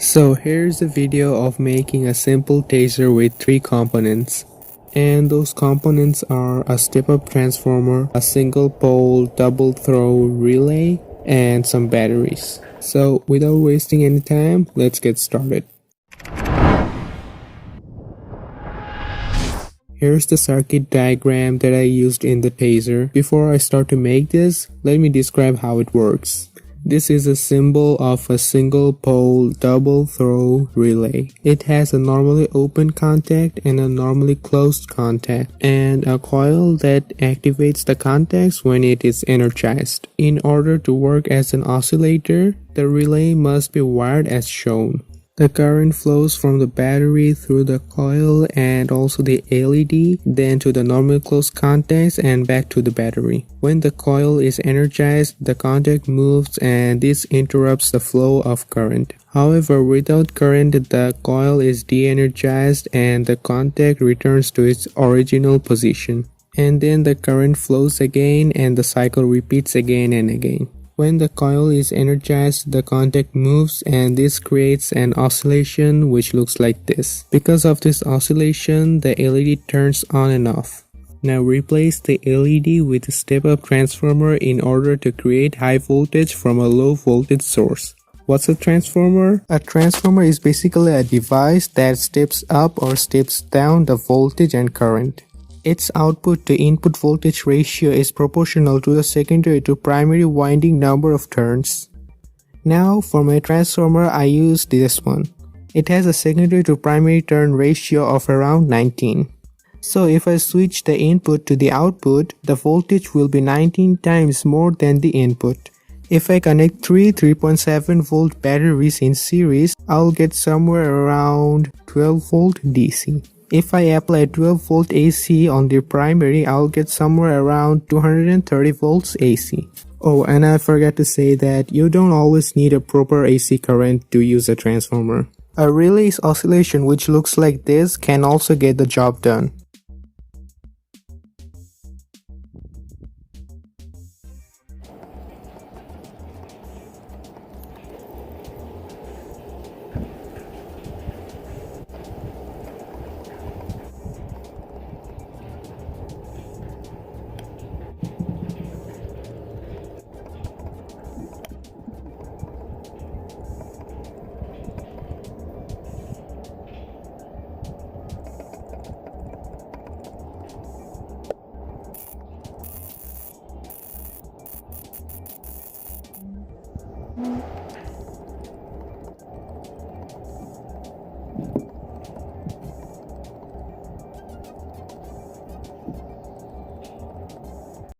So here's a video of making a simple taser with 3 components. And those components are a step-up transformer, a single pole double throw relay, and some batteries. So without wasting any time, let's get started. Here's the circuit diagram that I used in the taser. Before I start to make this, let me describe how it works. This is a symbol of a single pole double throw relay. It has a normally open contact and a normally closed contact, and a coil that activates the contacts when it is energized. In order to work as an oscillator, the relay must be wired as shown. The current flows from the battery through the coil and also the LED, then to the normally closed contacts and back to the battery. When the coil is energized, the contact moves and this interrupts the flow of current. However, without current, the coil is de-energized and the contact returns to its original position. And then the current flows again and the cycle repeats again and again. When the coil is energized, the contact moves and this creates an oscillation which looks like this. Because of this oscillation, the LED turns on and off. Now replace the LED with a step-up transformer in order to create high voltage from a low voltage source. What's a transformer? A transformer is basically a device that steps up or steps down the voltage and current. Its output to input voltage ratio is proportional to the secondary to primary winding number of turns. Now for my transformer I used this one. It has a secondary to primary turn ratio of around 19. So if I switch the input to the output, the voltage will be 19 times more than the input. If I connect 3.7 volt batteries in series, I'll get somewhere around 12 volt DC. If I apply 12 volt AC on the primary, I'll get somewhere around 230 volts AC. Oh, and I forgot to say that you don't always need a proper AC current to use a transformer. A relay's oscillation which looks like this can also get the job done.